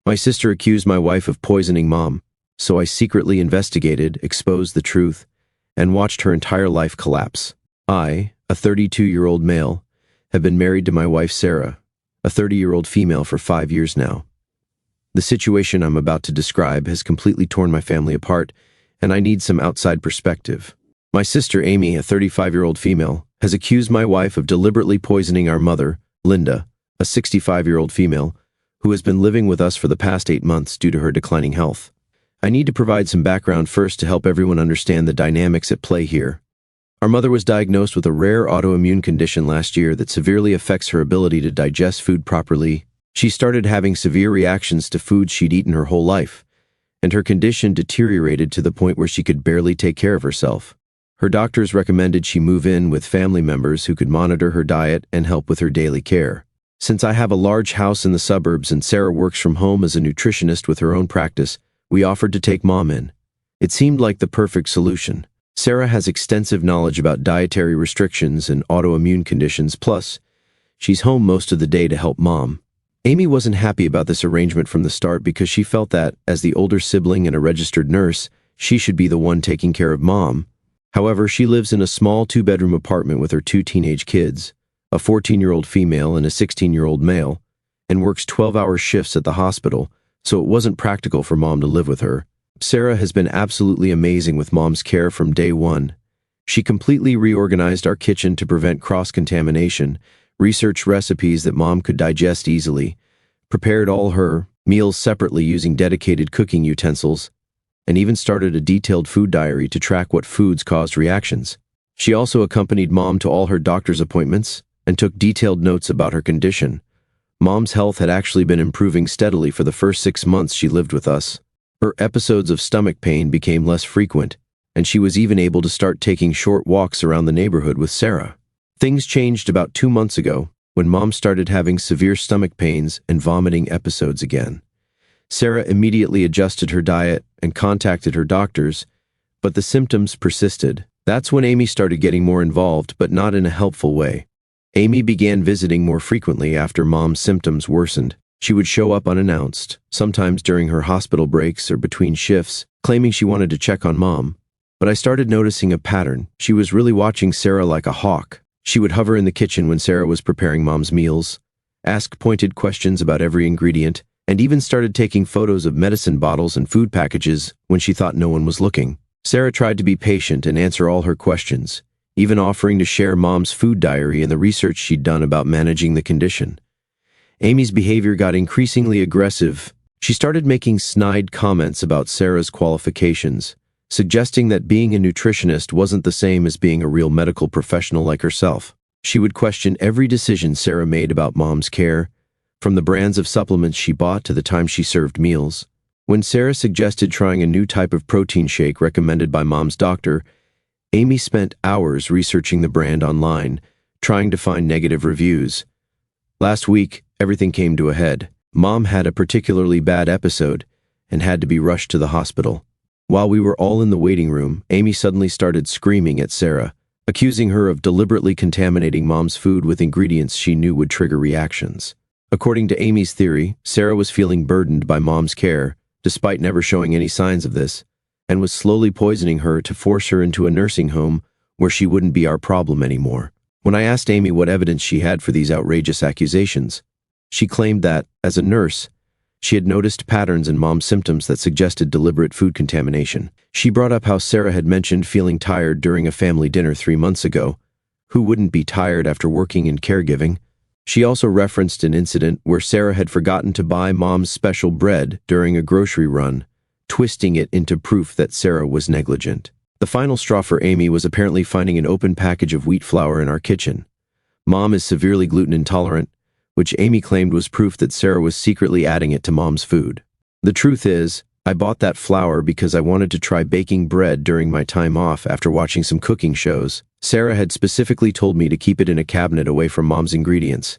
My sister accused my wife of poisoning Mom, so I secretly investigated, exposed the truth, and watched her entire life collapse. I, a 32-year-old male, have been married to my wife Sarah, a 30-year-old female, for 5 years now. The situation I'm about to describe has completely torn my family apart, and I need some outside perspective. My sister Amy, a 35-year-old female, has accused my wife of deliberately poisoning our mother, Linda, a 65-year-old female, who has been living with us for the past 8 months due to her declining health. I need to provide some background first to help everyone understand the dynamics at play here. Our mother was diagnosed with a rare autoimmune condition last year that severely affects her ability to digest food properly. She started having severe reactions to foods she'd eaten her whole life, and her condition deteriorated to the point where she could barely take care of herself. Her doctors recommended she move in with family members who could monitor her diet and help with her daily care. Since I have a large house in the suburbs and Sarah works from home as a nutritionist with her own practice, we offered to take Mom in. It seemed like the perfect solution. Sarah has extensive knowledge about dietary restrictions and autoimmune conditions, plus she's home most of the day to help Mom. Amy wasn't happy about this arrangement from the start because she felt that, as the older sibling and a registered nurse, she should be the one taking care of Mom. However, she lives in a small 2-bedroom apartment with her 2 teenage kids, a 14-year-old female and a 16-year-old male, and works 12-hour shifts at the hospital, so it wasn't practical for Mom to live with her. Sarah has been absolutely amazing with Mom's care from day one. She completely reorganized our kitchen to prevent cross-contamination, researched recipes that Mom could digest easily, prepared all her meals separately using dedicated cooking utensils, and even started a detailed food diary to track what foods caused reactions. She also accompanied Mom to all her doctor's appointments and took detailed notes about her condition. Mom's health had actually been improving steadily for the first 6 months she lived with us. Her episodes of stomach pain became less frequent, and she was even able to start taking short walks around the neighborhood with Sarah. Things changed about 2 months ago when Mom started having severe stomach pains and vomiting episodes again. Sarah immediately adjusted her diet and contacted her doctors, but the symptoms persisted. That's when Amy started getting more involved, but not in a helpful way. Amy began visiting more frequently after Mom's symptoms worsened. She would show up unannounced, sometimes during her hospital breaks or between shifts, claiming she wanted to check on Mom. But I started noticing a pattern. She was really watching Sarah like a hawk. She would hover in the kitchen when Sarah was preparing Mom's meals, ask pointed questions about every ingredient, and even started taking photos of medicine bottles and food packages when she thought no one was looking. Sarah tried to be patient and answer all her questions, even offering to share Mom's food diary and the research she'd done about managing the condition. Amy's behavior got increasingly aggressive. She started making snide comments about Sarah's qualifications, suggesting that being a nutritionist wasn't the same as being a real medical professional like herself. She would question every decision Sarah made about Mom's care, from the brands of supplements she bought to the time she served meals. When Sarah suggested trying a new type of protein shake recommended by Mom's doctor, Amy spent hours researching the brand online, trying to find negative reviews. Last week, everything came to a head. Mom had a particularly bad episode and had to be rushed to the hospital. While we were all in the waiting room, Amy suddenly started screaming at Sarah, accusing her of deliberately contaminating Mom's food with ingredients she knew would trigger reactions. According to Amy's theory, Sarah was feeling burdened by Mom's care, despite never showing any signs of this, and was slowly poisoning her to force her into a nursing home where she wouldn't be our problem anymore. When I asked Amy what evidence she had for these outrageous accusations, she claimed that, as a nurse, she had noticed patterns in Mom's symptoms that suggested deliberate food contamination. She brought up how Sarah had mentioned feeling tired during a family dinner 3 months ago. Who wouldn't be tired after working in caregiving? She also referenced an incident where Sarah had forgotten to buy Mom's special bread during a grocery run, twisting it into proof that Sarah was negligent. The final straw for Amy was apparently finding an open package of wheat flour in our kitchen. Mom is severely gluten intolerant, which Amy claimed was proof that Sarah was secretly adding it to Mom's food. The truth is, I bought that flour because I wanted to try baking bread during my time off after watching some cooking shows. Sarah had specifically told me to keep it in a cabinet away from Mom's ingredients,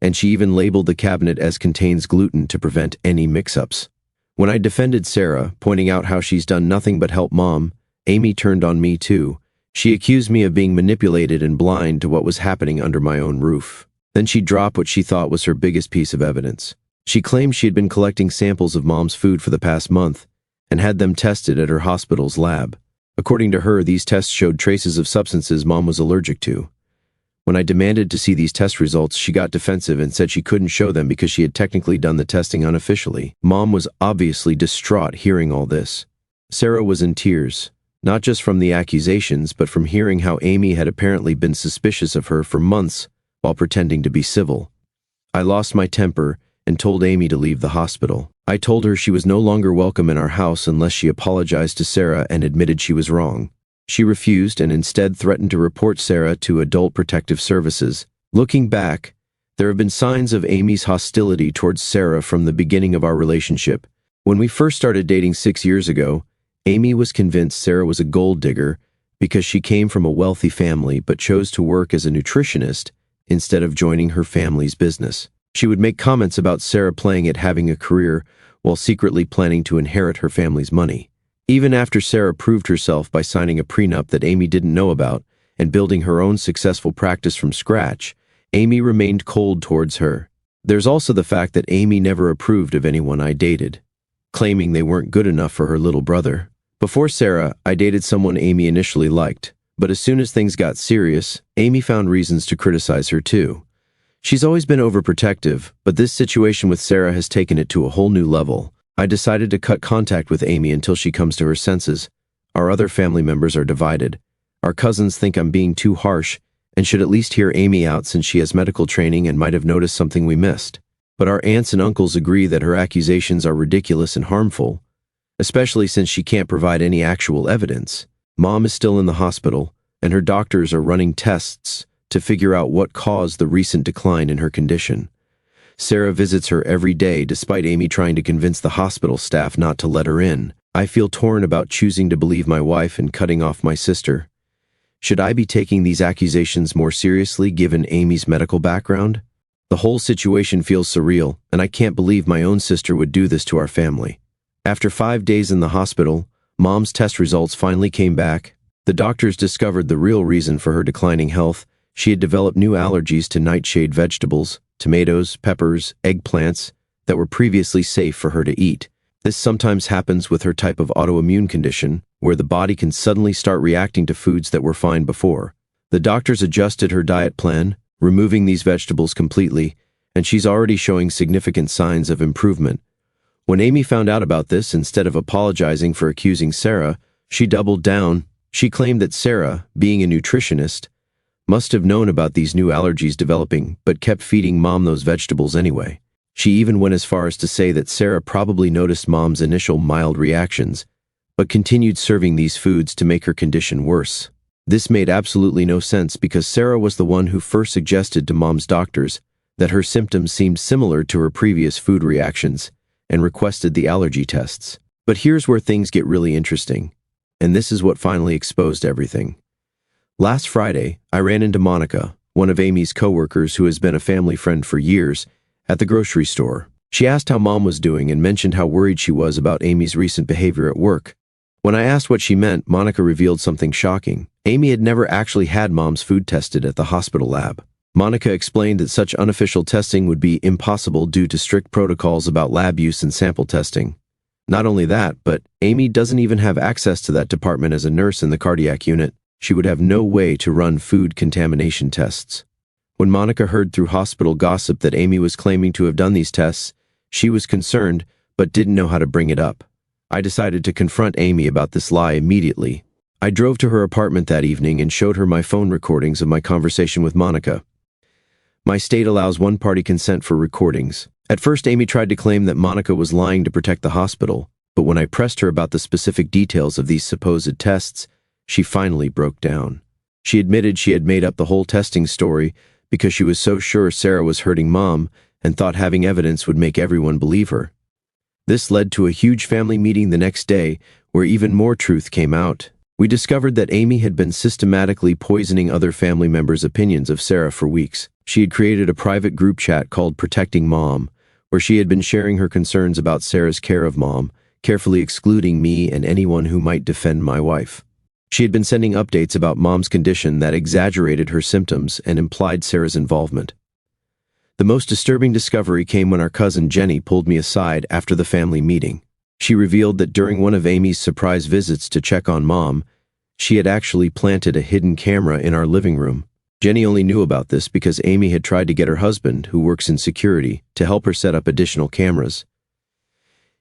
and she even labeled the cabinet as contains gluten to prevent any mix-ups. When I defended Sarah, pointing out how she's done nothing but help Mom, Amy turned on me too. She accused me of being manipulated and blind to what was happening under my own roof. Then she dropped what she thought was her biggest piece of evidence. She claimed she had been collecting samples of mom's food for the past month and had them tested at her hospital's lab. According to her, these tests showed traces of substances mom was allergic to. When I demanded to see these test results, she got defensive and said she couldn't show them because she had technically done the testing unofficially. Mom was obviously distraught hearing all this. Sarah was in tears, not just from the accusations, but from hearing how Amy had apparently been suspicious of her for months while pretending to be civil. I lost my temper and told Amy to leave the hospital. I told her she was no longer welcome in our house unless she apologized to Sarah and admitted she was wrong. She refused and instead threatened to report Sarah to Adult Protective Services. Looking back, there have been signs of Amy's hostility towards Sarah from the beginning of our relationship. When we first started dating 6 years ago, Amy was convinced Sarah was a gold digger because she came from a wealthy family but chose to work as a nutritionist instead of joining her family's business. She would make comments about Sarah playing at having a career while secretly planning to inherit her family's money. Even after Sarah proved herself by signing a prenup that Amy didn't know about and building her own successful practice from scratch, Amy remained cold towards her. There's also the fact that Amy never approved of anyone I dated, claiming they weren't good enough for her little brother. Before Sarah, I dated someone Amy initially liked, but as soon as things got serious, Amy found reasons to criticize her too. She's always been overprotective, but this situation with Sarah has taken it to a whole new level. I decided to cut contact with Amy until she comes to her senses. Our other family members are divided. Our cousins think I'm being too harsh and should at least hear Amy out since she has medical training and might have noticed something we missed. But our aunts and uncles agree that her accusations are ridiculous and harmful, especially since she can't provide any actual evidence. Mom is still in the hospital, and her doctors are running tests to figure out what caused the recent decline in her condition. Sarah visits her every day despite Amy trying to convince the hospital staff not to let her in. I feel torn about choosing to believe my wife and cutting off my sister. Should I be taking these accusations more seriously given Amy's medical background? The whole situation feels surreal, and I can't believe my own sister would do this to our family. After 5 days in the hospital, Mom's test results finally came back. The doctors discovered the real reason for her declining health. She had developed new allergies to nightshade vegetables, tomatoes, peppers, eggplants that were previously safe for her to eat. This sometimes happens with her type of autoimmune condition, where the body can suddenly start reacting to foods that were fine before. The doctors adjusted her diet plan, removing these vegetables completely, and she's already showing significant signs of improvement. When Amy found out about this, instead of apologizing for accusing Sarah, she doubled down. She claimed that Sarah, being a nutritionist, must have known about these new allergies developing, but kept feeding Mom those vegetables anyway. She even went as far as to say that Sarah probably noticed Mom's initial mild reactions, but continued serving these foods to make her condition worse. This made absolutely no sense because Sarah was the one who first suggested to Mom's doctors that her symptoms seemed similar to her previous food reactions and requested the allergy tests. But here's where things get really interesting, and this is what finally exposed everything. Last Friday, I ran into Monica, one of Amy's coworkers who has been a family friend for years, at the grocery store. She asked how Mom was doing and mentioned how worried she was about Amy's recent behavior at work. When I asked what she meant, Monica revealed something shocking. Amy had never actually had Mom's food tested at the hospital lab. Monica explained that such unofficial testing would be impossible due to strict protocols about lab use and sample testing. Not only that, but Amy doesn't even have access to that department as a nurse in the cardiac unit. She would have no way to run food contamination tests. When Monica heard through hospital gossip that Amy was claiming to have done these tests, she was concerned but didn't know how to bring it up. I decided to confront Amy about this lie immediately. I drove to her apartment that evening and showed her my phone recordings of my conversation with Monica. My state allows one-party consent for recordings. At first, Amy tried to claim that Monica was lying to protect the hospital, but when I pressed her about the specific details of these supposed tests, she finally broke down. She admitted she had made up the whole testing story because she was so sure Sarah was hurting Mom and thought having evidence would make everyone believe her. This led to a huge family meeting the next day where even more truth came out. We discovered that Amy had been systematically poisoning other family members' opinions of Sarah for weeks. She had created a private group chat called Protecting Mom, where she had been sharing her concerns about Sarah's care of Mom, carefully excluding me and anyone who might defend my wife. She had been sending updates about Mom's condition that exaggerated her symptoms and implied Sarah's involvement. The most disturbing discovery came when our cousin Jenny pulled me aside after the family meeting. She revealed that during one of Amy's surprise visits to check on Mom, she had actually planted a hidden camera in our living room. Jenny only knew about this because Amy had tried to get her husband, who works in security, to help her set up additional cameras.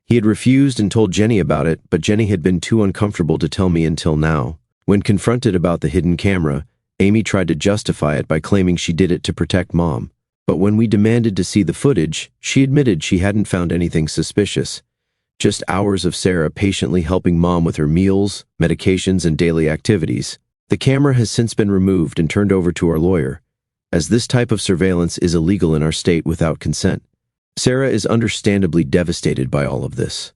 He had refused and told Jenny about it, but Jenny had been too uncomfortable to tell me until now. When confronted about the hidden camera, Amy tried to justify it by claiming she did it to protect Mom. But when we demanded to see the footage, she admitted she hadn't found anything suspicious. Just hours of Sarah patiently helping Mom with her meals, medications, and daily activities. The camera has since been removed and turned over to our lawyer, as this type of surveillance is illegal in our state without consent. Sarah is understandably devastated by all of this.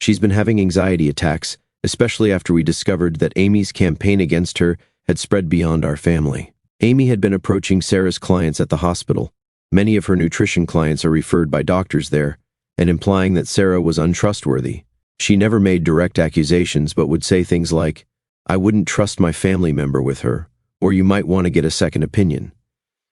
She's been having anxiety attacks, especially after we discovered that Amy's campaign against her had spread beyond our family. Amy had been approaching Sarah's clients at the hospital. Many of her nutrition clients are referred by doctors there, and implying that Sarah was untrustworthy. She never made direct accusations but would say things like, "I wouldn't trust my family member with her," or "You might want to get a second opinion."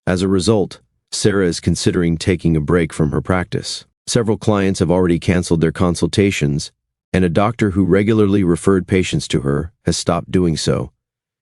As a result, Sarah is considering taking a break from her practice. Several clients have already canceled their consultations, and a doctor who regularly referred patients to her has stopped doing so.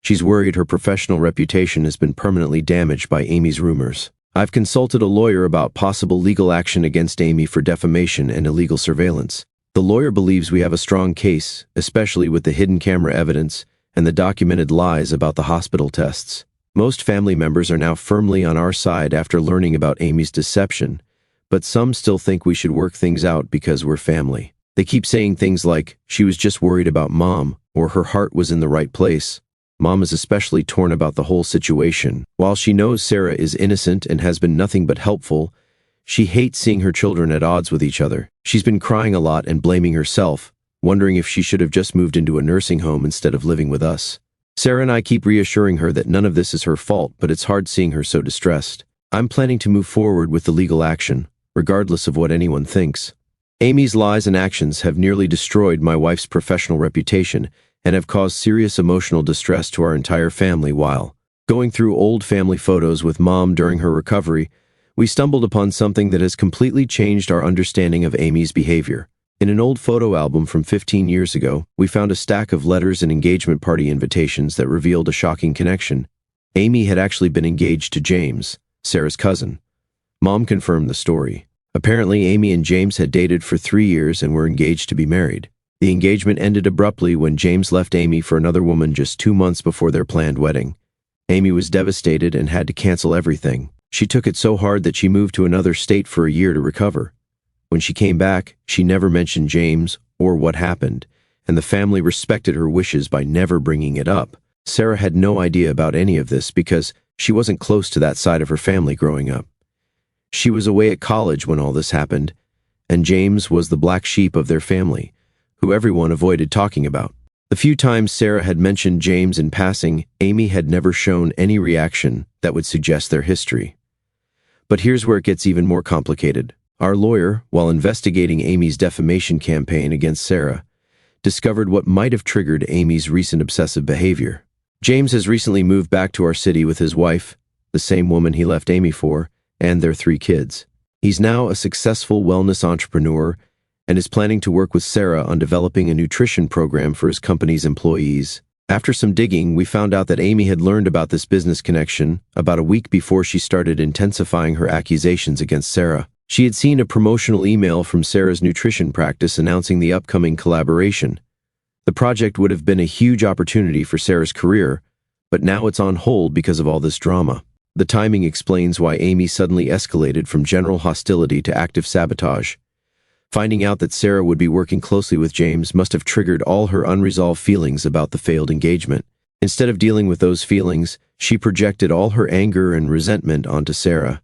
She's worried her professional reputation has been permanently damaged by Amy's rumors. I've consulted a lawyer about possible legal action against Amy for defamation and illegal surveillance. The lawyer believes we have a strong case, especially with the hidden camera evidence and the documented lies about the hospital tests. Most family members are now firmly on our side after learning about Amy's deception, but some still think we should work things out because we're family. They keep saying things like, "She was just worried about Mom," or "Her heart was in the right place." Mom is especially torn about the whole situation. While she knows Sarah is innocent and has been nothing but helpful, she hates seeing her children at odds with each other. She's been crying a lot and blaming herself, wondering if she should have just moved into a nursing home instead of living with us. Sarah and I keep reassuring her that none of this is her fault, but it's hard seeing her so distressed. I'm planning to move forward with the legal action, regardless of what anyone thinks. Amy's lies and actions have nearly destroyed my wife's professional reputation and have caused serious emotional distress to our entire family. While going through old family photos with Mom during her recovery, we stumbled upon something that has completely changed our understanding of Amy's behavior. In an old photo album from 15 years ago, we found a stack of letters and engagement party invitations that revealed a shocking connection. Amy had actually been engaged to James, Sarah's cousin. Mom confirmed the story. Apparently, Amy and James had dated for 3 years and were engaged to be married. The engagement ended abruptly when James left Amy for another woman just 2 months before their planned wedding. Amy was devastated and had to cancel everything. She took it so hard that she moved to another state for a year to recover. When she came back, she never mentioned James or what happened, and the family respected her wishes by never bringing it up. Sarah had no idea about any of this because she wasn't close to that side of her family growing up. She was away at college when all this happened, and James was the black sheep of their family, who everyone avoided talking about. The few times Sarah had mentioned James in passing, Amy had never shown any reaction that would suggest their history. But here's where it gets even more complicated. Our lawyer, while investigating Amy's defamation campaign against Sarah, discovered what might have triggered Amy's recent obsessive behavior. James has recently moved back to our city with his wife, the same woman he left Amy for, and their 3 kids. He's now a successful wellness entrepreneur and is planning to work with Sarah on developing a nutrition program for his company's employees. After some digging, we found out that Amy had learned about this business connection about a week before she started intensifying her accusations against Sarah. She had seen a promotional email from Sarah's nutrition practice announcing the upcoming collaboration. The project would have been a huge opportunity for Sarah's career, but now it's on hold because of all this drama. The timing explains why Amy suddenly escalated from general hostility to active sabotage. Finding out that Sarah would be working closely with James must have triggered all her unresolved feelings about the failed engagement. Instead of dealing with those feelings, she projected all her anger and resentment onto Sarah.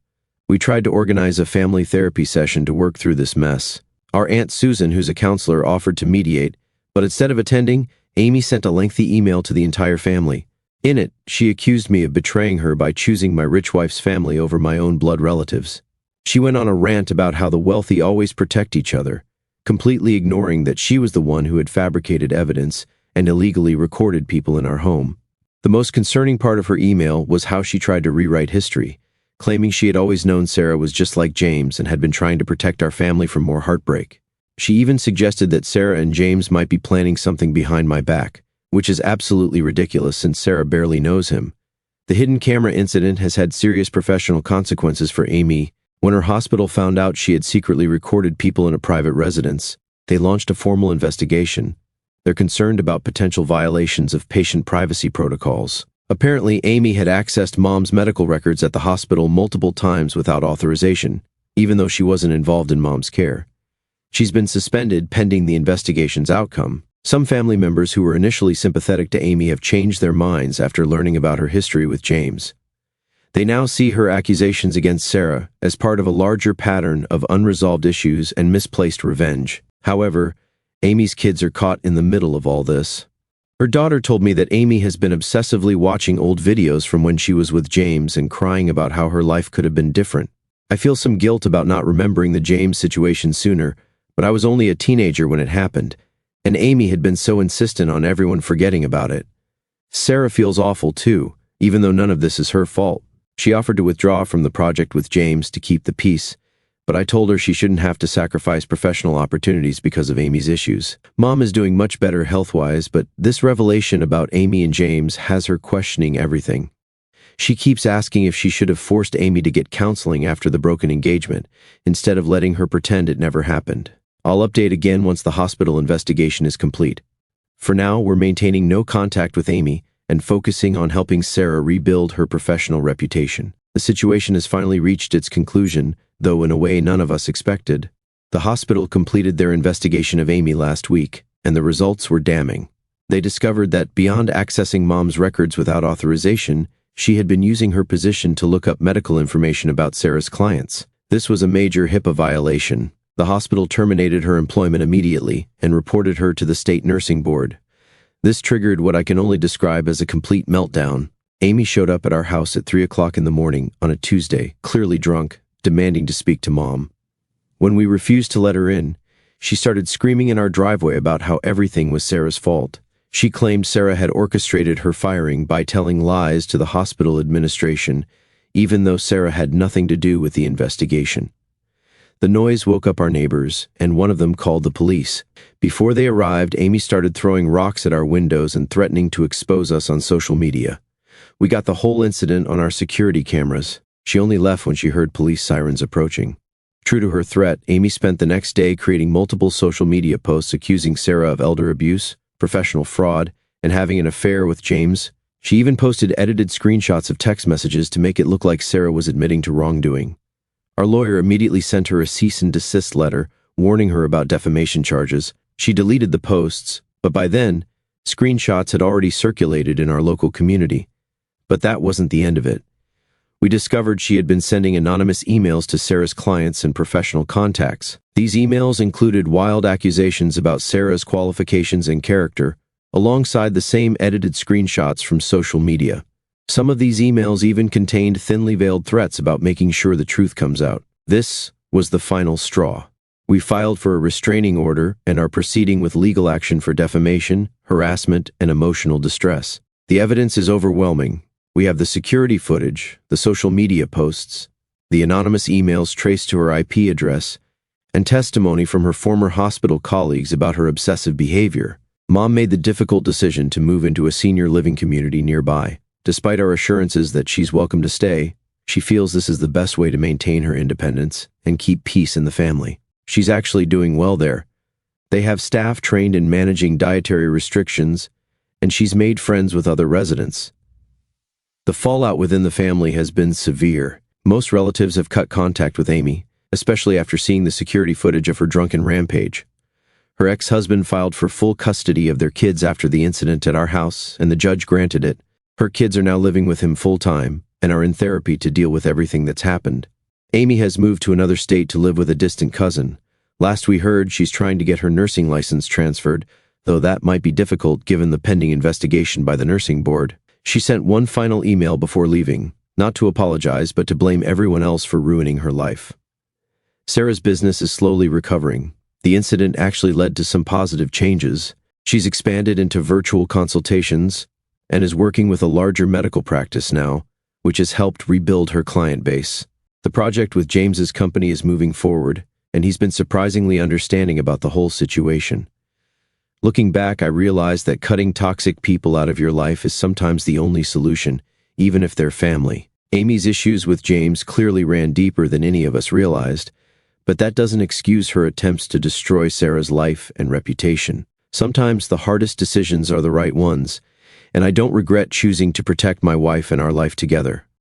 We tried to organize a family therapy session to work through this mess. Our Aunt Susan, who's a counselor, offered to mediate, but instead of attending, Amy sent a lengthy email to the entire family. In it, she accused me of betraying her by choosing my rich wife's family over my own blood relatives. She went on a rant about how the wealthy always protect each other, completely ignoring that she was the one who had fabricated evidence and illegally recorded people in our home. The most concerning part of her email was how she tried to rewrite history, claiming she had always known Sarah was just like James and had been trying to protect our family from more heartbreak. She even suggested that Sarah and James might be planning something behind my back, which is absolutely ridiculous since Sarah barely knows him. The hidden camera incident has had serious professional consequences for Amy. When her hospital found out she had secretly recorded people in a private residence, they launched a formal investigation. They're concerned about potential violations of patient privacy protocols. Apparently, Amy had accessed Mom's medical records at the hospital multiple times without authorization, even though she wasn't involved in Mom's care. She's been suspended pending the investigation's outcome. Some family members who were initially sympathetic to Amy have changed their minds after learning about her history with James. They now see her accusations against Sarah as part of a larger pattern of unresolved issues and misplaced revenge. However, Amy's kids are caught in the middle of all this. Her daughter told me that Amy has been obsessively watching old videos from when she was with James and crying about how her life could have been different. I feel some guilt about not remembering the James situation sooner, but I was only a teenager when it happened, and Amy had been so insistent on everyone forgetting about it. Sarah feels awful too, even though none of this is her fault. She offered to withdraw from the project with James to keep the peace, but I told her she shouldn't have to sacrifice professional opportunities because of Amy's issues. Mom is doing much better health-wise, but this revelation about Amy and James has her questioning everything. She keeps asking if she should have forced Amy to get counseling after the broken engagement, instead of letting her pretend it never happened. I'll update again once the hospital investigation is complete. For now, we're maintaining no contact with Amy and focusing on helping Sarah rebuild her professional reputation. The situation has finally reached its conclusion, though in a way none of us expected. The hospital completed their investigation of Amy last week, and the results were damning. They discovered that beyond accessing Mom's records without authorization, she had been using her position to look up medical information about Sarah's clients. This was a major HIPAA violation. The hospital terminated her employment immediately and reported her to the state nursing board. This triggered what I can only describe as a complete meltdown. Amy showed up at our house at 3 o'clock in the morning on a Tuesday, clearly drunk, demanding to speak to Mom. When we refused to let her in, she started screaming in our driveway about how everything was Sarah's fault. She claimed Sarah had orchestrated her firing by telling lies to the hospital administration, even though Sarah had nothing to do with the investigation. The noise woke up our neighbors, and one of them called the police. Before they arrived, Amy started throwing rocks at our windows and threatening to expose us on social media. We got the whole incident on our security cameras. She only left when she heard police sirens approaching. True to her threat, Amy spent the next day creating multiple social media posts accusing Sarah of elder abuse, professional fraud, and having an affair with James. She even posted edited screenshots of text messages to make it look like Sarah was admitting to wrongdoing. Our lawyer immediately sent her a cease and desist letter, warning her about defamation charges. She deleted the posts, but by then, screenshots had already circulated in our local community. But that wasn't the end of it. We discovered she had been sending anonymous emails to Sarah's clients and professional contacts. These emails included wild accusations about Sarah's qualifications and character, alongside the same edited screenshots from social media. Some of these emails even contained thinly veiled threats about making sure the truth comes out. This was the final straw. We filed for a restraining order and are proceeding with legal action for defamation, harassment, and emotional distress. The evidence is overwhelming. We have the security footage, the social media posts, the anonymous emails traced to her IP address, and testimony from her former hospital colleagues about her obsessive behavior. Mom made the difficult decision to move into a senior living community nearby. Despite our assurances that she's welcome to stay, she feels this is the best way to maintain her independence and keep peace in the family. She's actually doing well there. They have staff trained in managing dietary restrictions, and she's made friends with other residents. The fallout within the family has been severe. Most relatives have cut contact with Amy, especially after seeing the security footage of her drunken rampage. Her ex-husband filed for full custody of their kids after the incident at our house, and the judge granted it. Her kids are now living with him full-time and are in therapy to deal with everything that's happened. Amy has moved to another state to live with a distant cousin. Last we heard, she's trying to get her nursing license transferred, though that might be difficult given the pending investigation by the nursing board. She sent one final email before leaving, not to apologize, but to blame everyone else for ruining her life. Sarah's business is slowly recovering. The incident actually led to some positive changes. She's expanded into virtual consultations and is working with a larger medical practice now, which has helped rebuild her client base. The project with James's company is moving forward, and he's been surprisingly understanding about the whole situation. Looking back, I realized that cutting toxic people out of your life is sometimes the only solution, even if they're family. Amy's issues with James clearly ran deeper than any of us realized, but that doesn't excuse her attempts to destroy Sarah's life and reputation. Sometimes the hardest decisions are the right ones, and I don't regret choosing to protect my wife and our life together.